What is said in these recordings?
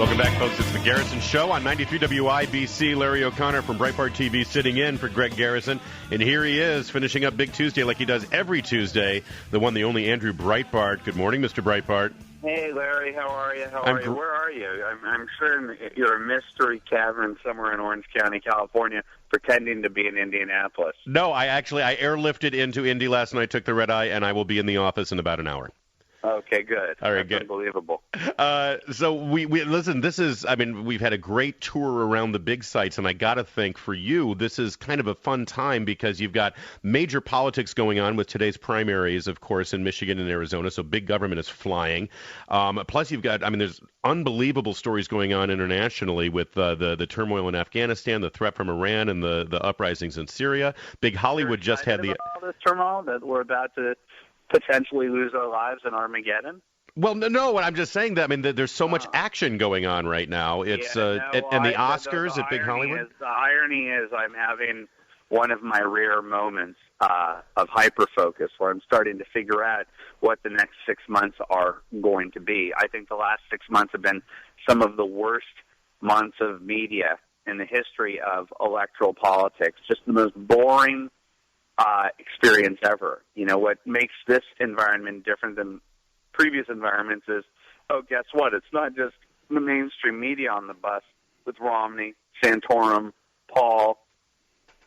Welcome back, folks. It's the Garrison Show on 93 WIBC. Larry O'Connor from Breitbart TV sitting in for Greg Garrison. And here he is, finishing up Big Tuesday like he does every Tuesday. The one, the only Andrew Breitbart. Good morning, Mr. Breitbart. Hey, Larry. How are you? Where are you? I'm sure you're a mystery cavern somewhere in Orange County, California, pretending to be in Indianapolis. No, I airlifted into Indy last night, took the red eye, and I will be in the office in about an hour. Okay, good. All right, That's unbelievable. So we listen, we've had a great tour around the big sites, and I got to think for you, this is kind of a fun time because you've got major politics going on with today's primaries, of course, in Michigan and Arizona, so big government is flying. Plus you've got, there's unbelievable stories going on internationally with the turmoil in Afghanistan, the threat from Iran, and the uprisings in Syria. Big Hollywood just had all this turmoil that we're about to potentially lose our lives in Armageddon? Well, no, I'm just saying that. There's so much action going on right now. It's and the Oscars at Big Hollywood. The irony is I'm having one of my rare moments of hyper-focus where I'm starting to figure out what the next 6 months are going to be. I think the last 6 months have been some of the worst months of media in the history of electoral politics. Just the most boring experience ever. What makes this environment different than previous environments is, guess what? It's not just the mainstream media on the bus with Romney, Santorum, Paul,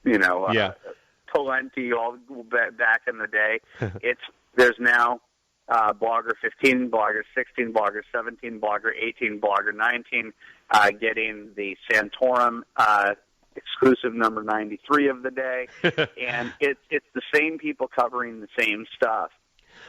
Talenti, all back in the day. There's now Blogger 15, Blogger 16, Blogger 17, Blogger 18, Blogger 19 getting the Santorum exclusive number 93 of the day, and it's the same people covering the same stuff.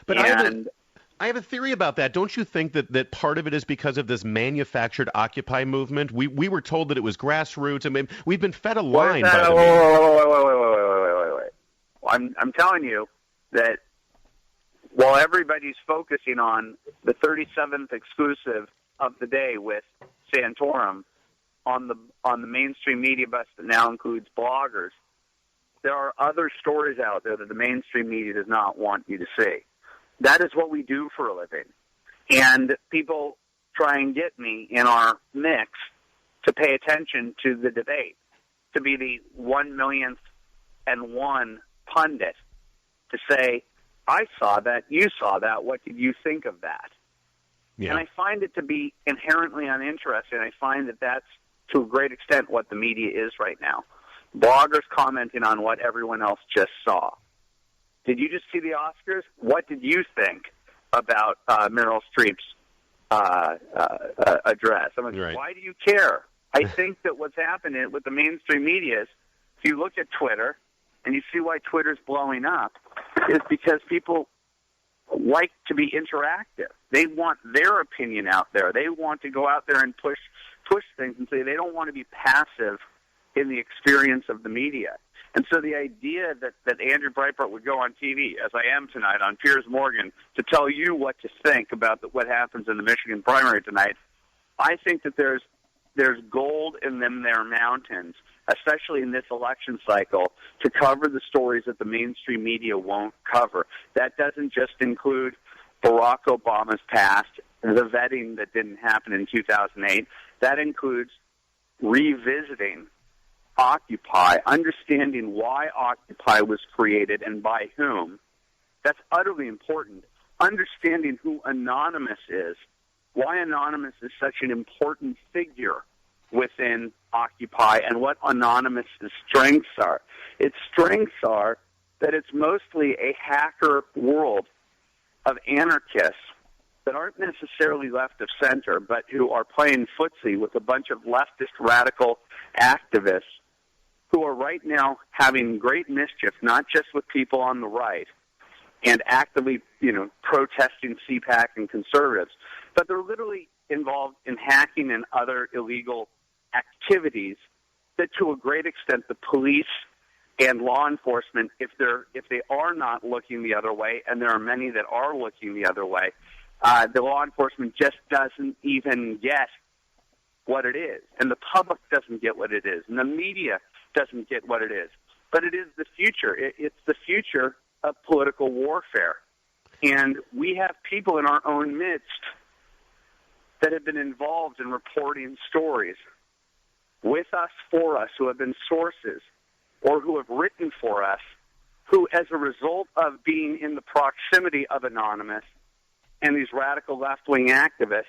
But I have a theory about that. Don't you think that part of it is because of this manufactured Occupy movement? We were told that it was grassroots. We've been fed a line by the media. Wait. I'm telling you that while everybody's focusing on the 37th exclusive of the day with Santorum, on the mainstream media bus that now includes bloggers, there are other stories out there that the mainstream media does not want you to see. That is what we do for a living. And people try and get me in our mix to pay attention to the debate, to be the 1,000,000th and one pundit, to say, I saw that, you saw that, what did you think of that? Yeah. And I find it to be inherently uninteresting. I find that that's to a great extent what the media is right now. Bloggers commenting on what everyone else just saw. Did you just see the Oscars? What did you think about Meryl Streep's address? I'm like, right. Why do you care? I think that what's happening with the mainstream media is, if you look at Twitter and you see why Twitter's blowing up, is because people like to be interactive. They want their opinion out there. They want to go out there and push things and say they don't want to be passive in the experience of the media. And so the idea that Andrew Breitbart would go on TV, as I am tonight on Piers Morgan, to tell you what to think about what happens in the Michigan primary tonight, I think that there's gold in them there mountains, especially in this election cycle, to cover the stories that the mainstream media won't cover. That doesn't just include Barack Obama's past, the vetting that didn't happen in 2008. That includes revisiting Occupy, understanding why Occupy was created and by whom. That's utterly important. Understanding who Anonymous is, why Anonymous is such an important figure within Occupy, and what Anonymous' strengths are. Its strengths are that it's mostly a hacker world of anarchists that aren't necessarily left of center, but who are playing footsie with a bunch of leftist radical activists who are right now having great mischief, not just with people on the right and actively, protesting CPAC and conservatives, but they're literally involved in hacking and other illegal activities that, to a great extent, the police and law enforcement, if they are not looking the other way, and there are many that are looking the other way, the law enforcement just doesn't even get what it is, and the public doesn't get what it is, and the media doesn't get what it is. But it is the future. It's the future of political warfare. And we have people in our own midst that have been involved in reporting stories with us, for us, who have been sources or who have written for us, who, as a result of being in the proximity of Anonymous and these radical left-wing activists,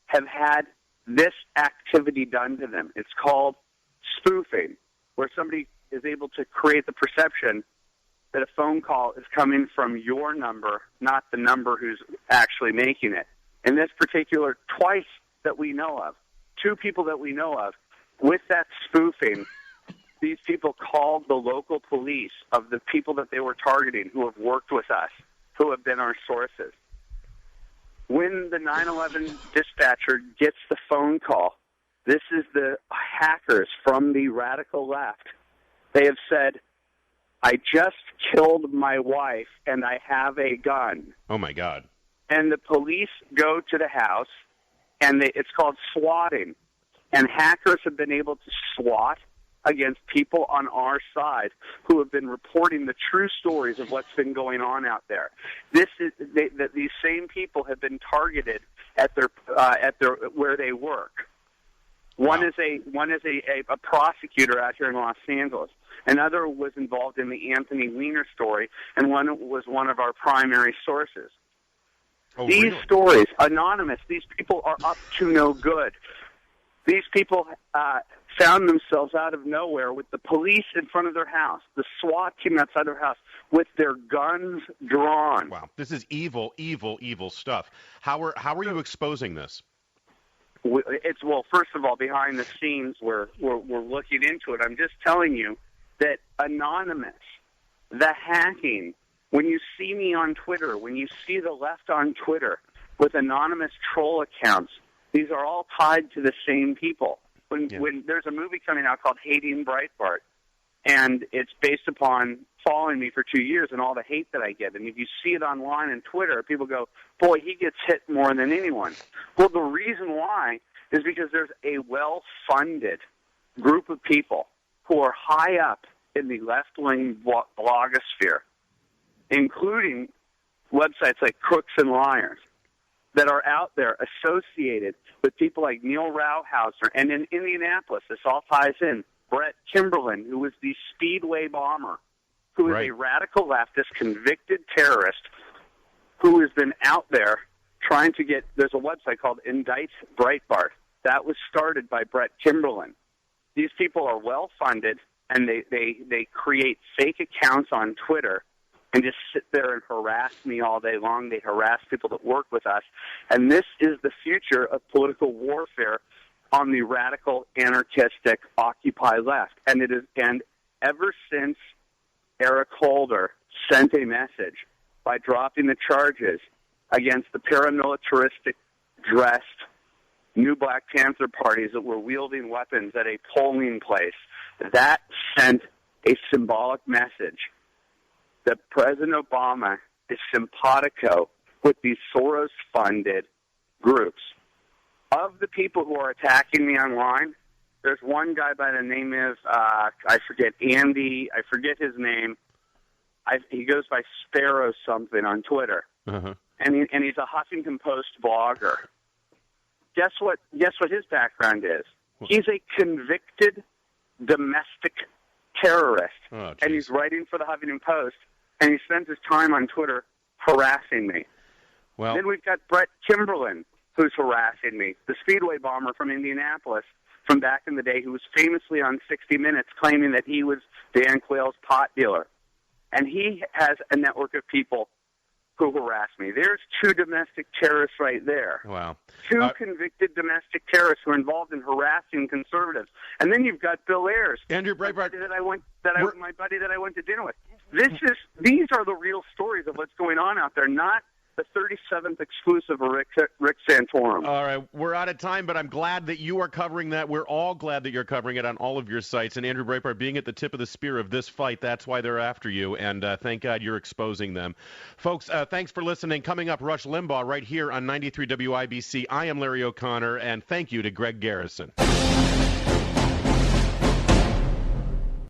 have had this activity done to them. It's called spoofing, where somebody is able to create the perception that a phone call is coming from your number, not the number who's actually making it. In this particular, twice that we know of, two people that we know of, with that spoofing, these people called the local police of the people that they were targeting who have worked with us, who have been our sources. When the 9/11 dispatcher gets the phone call, this is the hackers from the radical left. They have said, I just killed my wife and I have a gun. Oh, my God. And the police go to the house, and it's called swatting. And hackers have been able to swat against people on our side who have been reporting the true stories of what's been going on out there. These same people have been targeted at their where they work. One is a prosecutor out here in Los Angeles. Another was involved in the Anthony Weiner story, and one was one of our primary sources. Oh, these really? stories, anonymous, these people are up to no good. These people found themselves out of nowhere with the police in front of their house, the SWAT team outside their house, with their guns drawn. Wow, this is evil, evil, evil stuff. How are you exposing this? First of all, behind the scenes, we're looking into it. I'm just telling you that anonymous, the hacking, when you see me on Twitter, when you see the left on Twitter with anonymous troll accounts, these are all tied to the same people. When there's a movie coming out called Hating Breitbart, and it's based upon following me for 2 years and all the hate that I get. And if you see it online and Twitter, people go, boy, he gets hit more than anyone. Well, the reason why is because there's a well-funded group of people who are high up in the left-wing blogosphere, including websites like Crooks and Liars, that are out there associated with people like Neil Rauhauser. And in Indianapolis, this all ties in, Brett Kimberlin, who was the Speedway bomber, who is a radical leftist, convicted terrorist, who has been out there trying to get, there's a website called Indict Breitbart. That was started by Brett Kimberlin. These people are well-funded, and they create fake accounts on Twitter and just sit there and harass me all day long. They harass people that work with us. And this is the future of political warfare on the radical, anarchistic, Occupy left. And ever since Eric Holder sent a message by dropping the charges against the paramilitaristic dressed new Black Panther parties that were wielding weapons at a polling place, that sent a symbolic message that President Obama is simpatico with these Soros-funded groups. Of the people who are attacking me online, there's one guy by the name of, I forget, Andy, I forget his name. He goes by Sparrow something on Twitter. Uh-huh. And he's a Huffington Post blogger. Guess what his background is? He's a convicted domestic terrorist. Oh, and he's writing for the Huffington Post, and he spends his time on Twitter harassing me. Well, then we've got Brett Kimberlin, who's harassing me, the Speedway bomber from Indianapolis from back in the day, who was famously on 60 Minutes claiming that he was Dan Quayle's pot dealer. And he has a network of people who harass me. There's two domestic terrorists right there. Wow. Two convicted domestic terrorists who are involved in harassing conservatives. And then you've got Bill Ayers, Andrew Breitbart, my buddy that I went to dinner with. These are the real stories of what's going on out there, not the 37th exclusive of Rick Santorum. All right, we're out of time, but I'm glad that you are covering that. We're all glad that you're covering it on all of your sites. And Andrew Breitbart being at the tip of the spear of this fight, that's why they're after you. And thank God you're exposing them. Folks, thanks for listening. Coming up, Rush Limbaugh right here on 93 WIBC. I am Larry O'Connor, and thank you to Greg Garrison.